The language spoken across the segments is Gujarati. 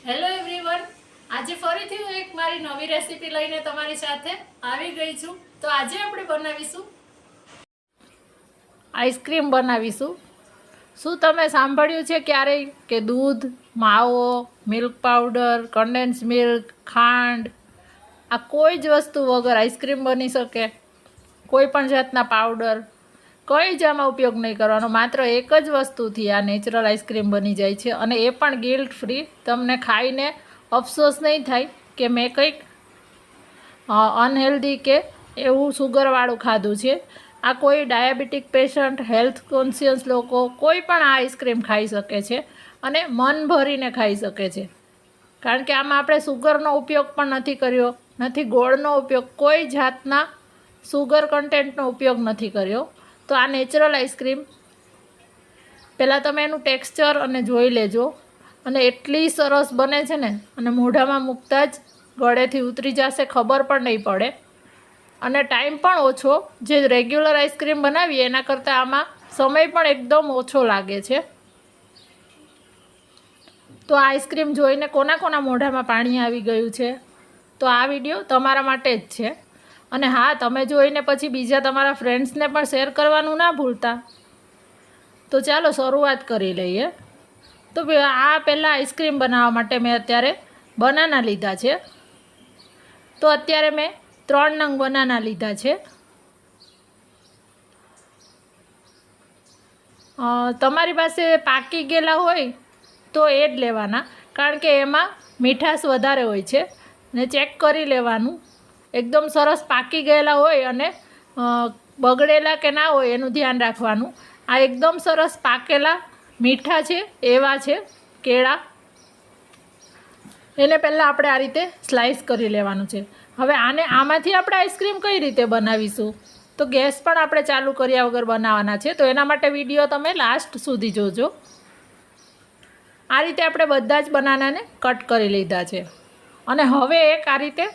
હેલો એવરીવન, આજે ફરીથી હું એક મારી નવી રેસીપી લઈને તમારી સાથે આવી ગઈ છું. તો આજે આપણે બનાવીશું આઈસ્ક્રીમ બનાવીશું. શું તમે સાંભળ્યું છે ક્યારેય કે દૂધ, માવો, મિલ્ક પાવડર, કન્ડેન્સ મિલ્ક, ખાંડ આ કોઈ જ વસ્તુ વગર આઈસ્ક્રીમ બની શકે? કોઈ પણ જાતના પાવડર કંઈ જ આમાં ઉપયોગ નહીં કરવાનો, માત્ર એક જ વસ્તુથી આ નેચરલ આઈસ્ક્રીમ બની જાય છે. અને એ પણ ગિલ્ટ ફ્રી. તમને ખાઈને અફસોસ નહીં થાય કે મેં કંઈક અનહેલ્ધી કે એવું સુગરવાળું ખાધું છે. આ કોઈ ડાયાબિટીક પેશન્ટ, હેલ્થ કોન્શિયસ લોકો કોઈ પણ આ આઈસ્ક્રીમ ખાઈ શકે છે અને મન ભરીને ખાઈ શકે છે. કારણ કે આમાં આપણે સુગરનો ઉપયોગ પણ નથી કર્યો, નથી ગોળનો ઉપયોગ, કોઈ જાતના સુગર કન્ટેન્ટનો ઉપયોગ નથી કર્યો. તો આ નેચરલ આઈસ્ક્રીમ પહેલાં તમે એનું ટેક્સચર અને જોઈ લેજો. અને એટલી સરસ બને છે ને, અને મોઢામાં મૂકતા જ ગળેથી ઉતરી જશે, ખબર પણ નહીં પડે. અને ટાઈમ પણ ઓછો, જે રેગ્યુલર આઈસ્ક્રીમ બનાવીએ એના કરતાં આમાં સમય પણ એકદમ ઓછો લાગે છે. તો આ આઈસ્ક્રીમ જોઈને કોના મોઢામાં પાણી આવી ગયું છે? તો આ વિડીયો તમારા માટે જ છે. અને હા, તમે જોઈને પછી બીજા તમારા ફ્રેન્ડ્સને પણ શેર કરવાનું ના ભૂલતા. તો ચાલો શરૂઆત કરી લઈએ. તો આ પહેલાં આઈસ્ક્રીમ બનાવવા માટે મેં અત્યારે બનાના લીધા છે. તો અત્યારે મેં 3 નંગ બનાના લીધા છે. તમારી પાસે પાકી ગયેલા હોય તો એ જ લેવાના, કારણ કે એમાં મીઠાશ વધારે હોય છે. ને ચેક કરી લેવાનું, એકદમ સરસ પાકી ગયેલા હોય અને બગડેલા કે ના હોય એનું ધ્યાન રાખવાનું. આ એકદમ સરસ પાકેલા મીઠા છે એવા છે કેળા. એને પહેલાં આપણે આ રીતે સ્લાઈસ કરી લેવાનું છે. હવે આમાંથી આપણે આઈસ્ક્રીમ કઈ રીતે બનાવીશું? તો ગેસ પણ આપણે ચાલુ કર્યા વગર બનાવવાના છે. તો એના માટે વિડીયો તમે લાસ્ટ સુધી જોજો. આ રીતે આપણે બધા જ બનાનાને કટ કરી લીધા છે. અને હવે એક આ રીતે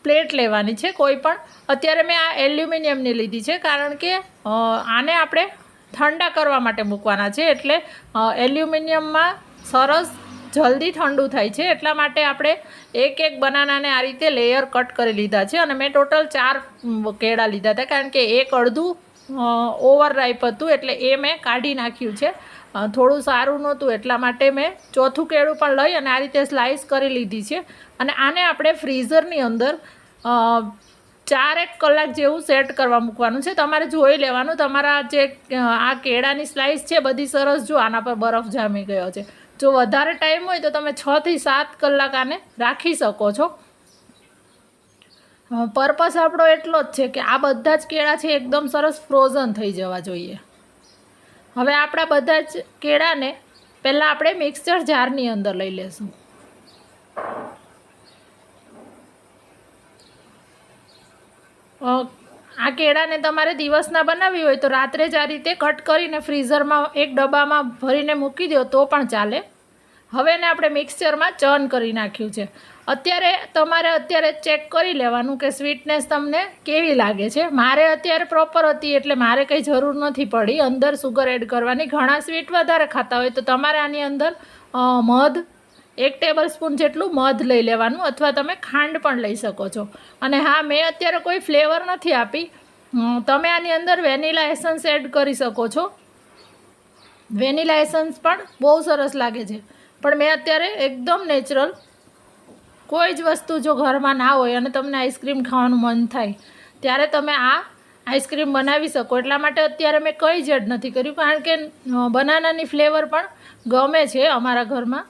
પ્લેટ લેવાની છે કોઈ પણ. અત્યારે મેં આ એલ્યુમિનિયમની લીધી છે, કારણ કે આને આપણે ઠંડા કરવા માટે મૂકવાના છે. એટલે એલ્યુમિનિયમમાં સરસ જલ્દી ઠંડુ થાય છે. એટલા માટે આપણે એક બનાનાને આ રીતે લેયર કટ કરી લીધા છે. અને મેં ટોટલ 4 કેળા લીધા હતા, કારણ કે એક અડધું ઓવર રાઈપ હતું, એટલે એ મેં કાઢી નાખ્યું છે. થોડું સારું નહોતું, એટલા માટે મેં ચોથું કેળું પણ લઈ અને આ રીતે સ્લાઈસ કરી લીધી છે. અને આને આપણે ફ્રીઝરની અંદર 4-1 કલાક જેવું સેટ કરવા મૂકવાનું છે. તમારે જોઈ લેવાનું, તમારા જે આ કેળાની સ્લાઈસ છે બધી સરસ, જો આના પર બરફ જામી ગયો છે. જો વધારે ટાઈમ હોય તો તમે 6 થી 7 કલાક આને રાખી શકો છો. પર્પસ આપણો એટલો જ છે કે આ બધા જ કેળા છે એકદમ સરસ ફ્રોઝન થઈ જવા જોઈએ. હવે આપણા બધા જ કેળાને પહેલાં આપણે મિક્સચર જારની અંદર લઈ લેશું. આ કેળાને તમારે દિવસના બનાવવી હોય તો રાત્રે જ આ રીતે કટ કરીને ફ્રીઝરમાં એક ડબ્બામાં ભરીને મૂકી દો તો પણ ચાલે. હવે એને આપણે મિક્સચરમાં ચર્ન કરી નાખ્યું છે. તમારે ચેક કરી લેવાનું કે સ્વીટનેસ તમને કેવી લાગે છે. મારે અત્યારે પ્રોપર હતી, એટલે મારે કંઈ જરૂર નથી પડી અંદર સુગર એડ કરવાની. ઘણા સ્વીટ વધારે ખાતા હોય તો તમારે આની અંદર મધ 1 ટેબલ સ્પૂન જેટલું મધ લઈ લેવાનું, અથવા તમે ખાંડ પણ લઈ શકો છો. અને હા, મેં અત્યારે કોઈ ફ્લેવર નથી આપી. તમે આની અંદર વેનીલા એસન્સ એડ કરી શકો છો. વેનીલા એસન્સ પણ બહુ સરસ લાગે છે. પણ મેં અત્યારે એકદમ નેચરલ, કોઈ જ વસ્તુ જો ઘરમાં ના હોય અને તમને આઈસ્ક્રીમ ખાવાનું મન થાય ત્યારે તમે આ આઈસ્ક્રીમ બનાવી શકો. એટલા માટે અત્યારે મેં કંઈ જ એડ નથી કર્યું, કારણ કે બનાનાની ફ્લેવર પણ ગમે છે અમારા ઘરમાં.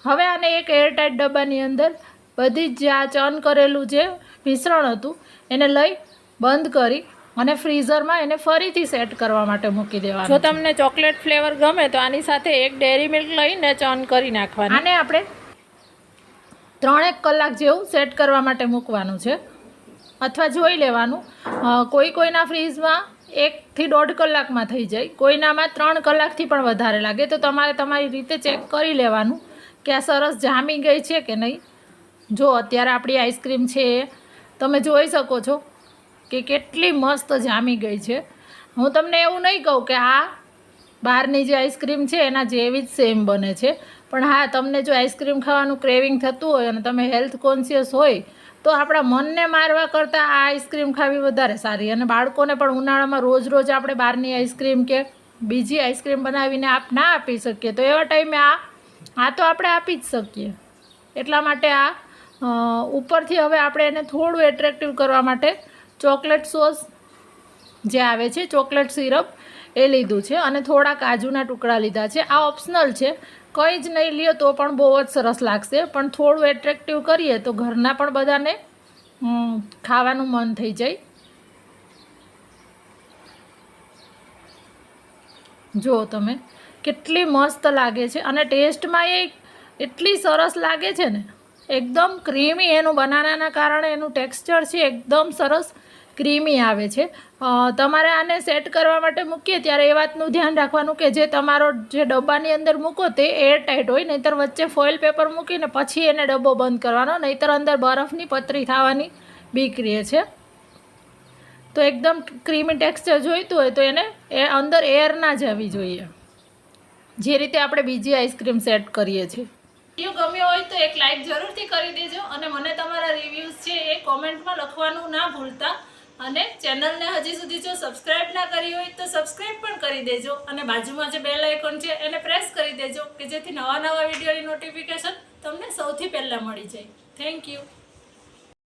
હવે આને એક એરટાઈટ ડબ્બાની અંદર બધી જ આ ચર્ન કરેલું જે મિશ્રણ હતું એને લઈ બંધ કરી અને ફ્રીઝરમાં એને ફરીથી સેટ કરવા માટે મૂકી દેવાનું. જો તમને ચોકલેટ ફ્લેવર ગમે તો આની સાથે 1 ડેરી મિલ્ક લઈને ચર્ન કરી નાખવાનું. આને આપણે 3-1 કલાક જેવું સેટ કરવા માટે મૂકવાનું છે, અથવા જોઈ લેવાનું. કોઈના ફ્રીઝમાં 1 થી 1.5 કલાકમાં થઈ જાય, કોઈનામાં 3 કલાકથી પણ વધારે લાગે. તો તમારે તમારી રીતે ચેક કરી લેવાનું કે આ સરસ જામી ગઈ છે કે નહીં. જો અત્યારે આપણી આઈસ્ક્રીમ છે એ તમે જોઈ શકો છો કે કેટલી મસ્ત જામી ગઈ છે. હું તમને એવું નહીં કહું કે આ બહારની જે આઈસ્ક્રીમ છે એના જેવી જ સેમ બને છે. પણ હા, તમને જો આઈસ્ક્રીમ ખાવાનું ક્રેવિંગ થતું હોય અને તમે હેલ્થ કોન્શિયસ હોય તો આપણા મનને મારવા કરતાં આ આઈસ્ક્રીમ ખાવી વધારે સારી. અને બાળકોને પણ ઉનાળામાં રોજ રોજ આપણે બહારની આઈસ્ક્રીમ કે બીજી આઈસ્ક્રીમ બનાવીને ના આપી શકીએ, તો એવા ટાઈમે આ તો આપણે આપી જ શકીએ. એટલા માટે ઉપરથી હવે આપણે એને થોડું એટ્રેક્ટિવ કરવા માટે ચોકલેટ સોસ જે આવે છે, ચોકલેટ સિરપ એ લીધું છે અને થોડા કાજુના ટુકડા લીધા છે. આ ઓપ્શનલ છે, કંઈ જ નહીં લ્યો તો પણ બહુ જ સરસ લાગશે. પણ થોડું એટ્રેક્ટિવ કરીએ તો ઘરના પણ બધાને ખાવાનું મન થઈ જાય. જો તમે કેટલી મસ્ત લાગે છે અને ટેસ્ટમાં એ એટલી સરસ લાગે છે ને, એકદમ ક્રીમી. એનું બનાનાના કારણે એનું ટેક્સચર છે એકદમ સરસ ક્રીમી આવે છે. તમારે આને સેટ કરવા માટે મૂકીએ ત્યારે એ વાતનું ધ્યાન રાખવાનું કે જે તમારો જે ડબ્બાની અંદર મૂકો તે એરટાઈટ હોય, નહીંતર વચ્ચે ફોઇલ પેપર મૂકીને પછી એને ડબ્બો બંધ કરવાનો, નહીંતર અંદર બરફની પતરી થવાની બીક રહે છે. તો એકદમ ક્રીમી ટેક્સચર જોઈતું હોય તો એને અંદર એર ના જવી જોઈએ, જે રીતે આપણે બીજી આઈસ્ક્રીમ સેટ કરીએ છીએ. વિડીયો ગમ્યો હોય તો એક લાઈક જરૂરથી કરી દેજો અને મને તમારા રિવ્યૂઝ છે એ કોમેન્ટમાં લખવાનું ના ભૂલતા. અને ચેનલને હજી સુધી જો સબસ્ક્રાઈબ ના કરી હોય તો સબસ્ક્રાઈબ પણ કરી દેજો અને બાજુમાં જે બેલ આઇકોન છે એને પ્રેસ કરી દેજો કે જેથી નવા વિડીયોની નોટિફિકેશન તમને સૌથી પહેલાં મળી જાય. Thank you.